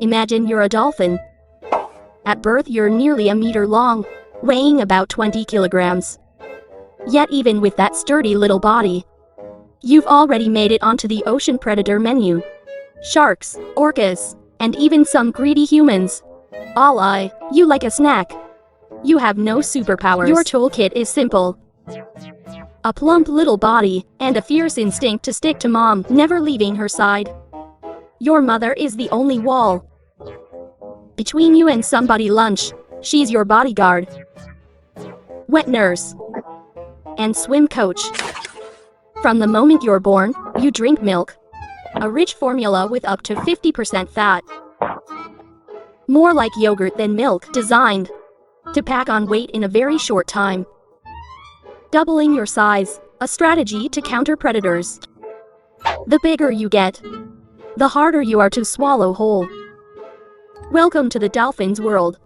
Imagine you're a dolphin. At birth you're nearly a meter long, weighing about 20 kilograms. Yet even with that sturdy little body, you've already made it onto the ocean predator menu. Sharks, orcas, and even some greedy humans all eye you like a snack. You have no superpowers. Your toolkit is simple. A plump little body, and a fierce instinct to stick to mom, never leaving her side. Your mother is the only wall between you and somebody lunch. She's your bodyguard, wet nurse, and swim coach. From the moment you're born, you drink milk, a rich formula with up to 50% fat. More like yogurt than milk, designed to pack on weight in a very short time. Doubling your size, a strategy to counter predators. The bigger you get, the harder you are to swallow whole. Welcome to the dolphin's world.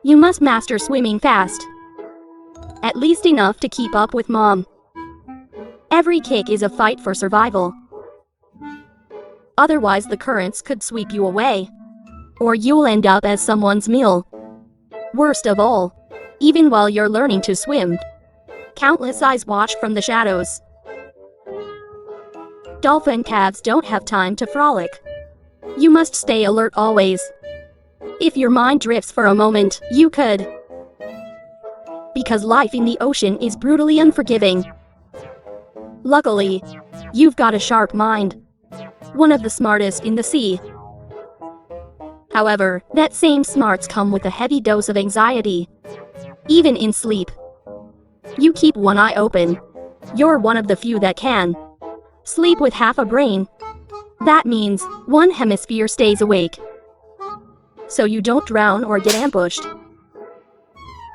You must master swimming fast, at least enough to keep up with mom. Every kick is a fight for survival. Otherwise the currents could sweep you away, or you'll end up as someone's meal. Worst of all, even while you're learning to swim, countless eyes watch from the shadows. Dolphin calves don't have time to frolic. You must stay alert always. If your mind drifts for a moment, you could. Because life in the ocean is brutally unforgiving. Luckily, you've got a sharp mind. One of the smartest in the sea. However, that same smarts come with a heavy dose of anxiety. Even in sleep, you keep one eye open. You're one of the few that can sleep with half a brain. That means one hemisphere stays awake, so you don't drown or get ambushed.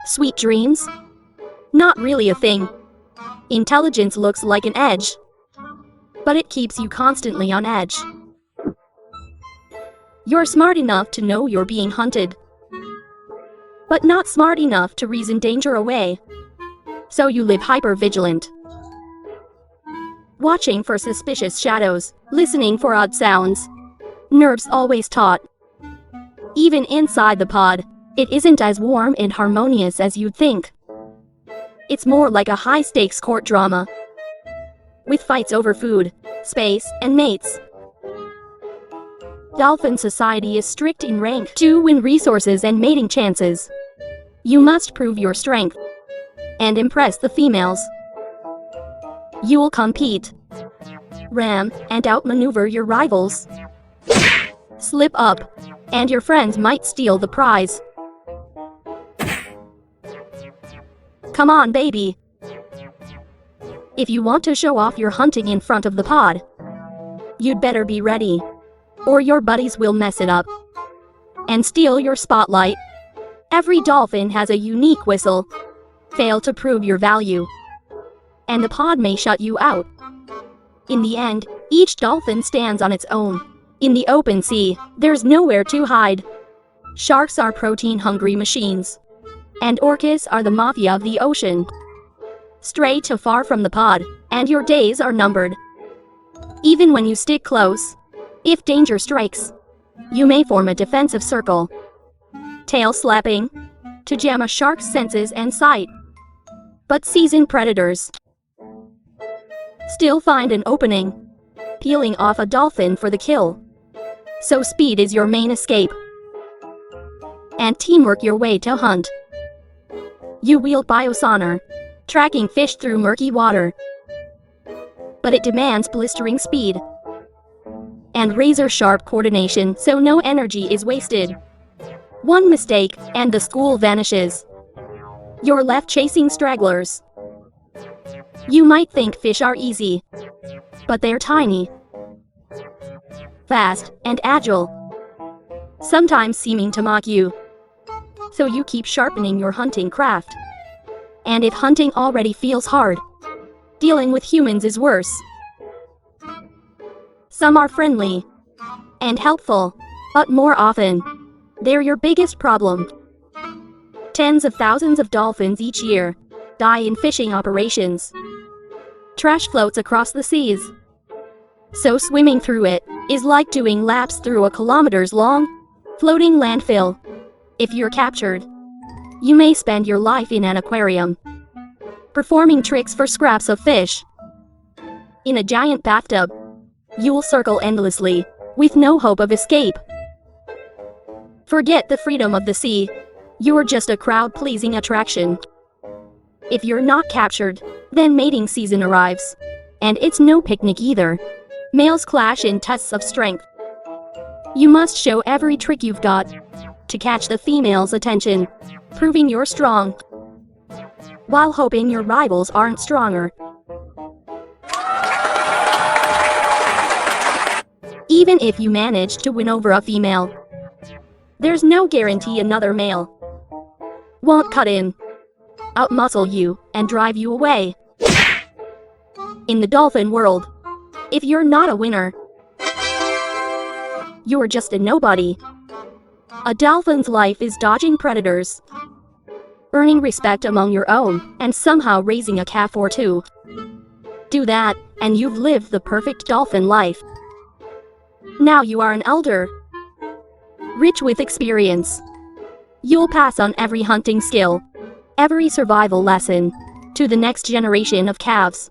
Sweet dreams? Not really a thing. Intelligence looks like an edge, but it keeps you constantly on edge. You're smart enough to know you're being hunted, but not smart enough to reason danger away. So you live hyper-vigilant, watching for suspicious shadows, listening for odd sounds. Nerves always taut. Even inside the pod, it isn't as warm and harmonious as you'd think. It's more like a high-stakes court drama, with fights over food, space, and mates. Dolphin society is strict in rank to win resources and mating chances. You must prove your strength and impress the females. You'll compete, ram, and outmaneuver your rivals. Slip up, and your friends might steal the prize. Come on, baby. If you want to show off your hunting in front of the pod, you'd better be ready, or your buddies will mess it up and steal your spotlight. Every dolphin has a unique whistle. Fail to prove your value, and the pod may shut you out. In the end, each dolphin stands on its own. In the open sea, there's nowhere to hide. Sharks are protein-hungry machines, and orcas are the mafia of the ocean. Stray too far from the pod, and your days are numbered. Even when you stick close, if danger strikes, you may form a defensive circle, tail slapping, to jam a shark's senses and sight. But seasoned predators still find an opening, peeling off a dolphin for the kill. So speed is your main escape, and teamwork your way to hunt. You wield biosonar, tracking fish through murky water, but it demands blistering speed and razor-sharp coordination, so no energy is wasted. One mistake, and the school vanishes. You're left chasing stragglers. You might think fish are easy, but they're tiny, fast, and agile, sometimes seeming to mock you. So you keep sharpening your hunting craft. And if hunting already feels hard, dealing with humans is worse. Some are friendly and helpful, but more often, they're your biggest problem. Tens of thousands of dolphins each year die in fishing operations. Trash floats across the seas, so swimming through it is like doing laps through a kilometers-long Floating landfill. If you're captured, you may spend your life in an aquarium, performing tricks for scraps of fish. In a giant bathtub, you'll circle endlessly, with no hope of escape. Forget the freedom of the sea. You're just a crowd-pleasing attraction. If you're not captured, then mating season arrives. And it's no picnic either. Males clash in tests of strength. You must show every trick you've got to catch the female's attention, proving you're strong, while hoping your rivals aren't stronger. Even if you manage to win over a female, there's no guarantee another male won't cut in, outmuscle you, and drive you away. In the dolphin world, if you're not a winner, you're just a nobody. A dolphin's life is dodging predators, earning respect among your own, and somehow raising a calf or two. Do that, and you've lived the perfect dolphin life. Now you are an elder, rich with experience. You'll pass on every hunting skill, every survival lesson, to the next generation of calves.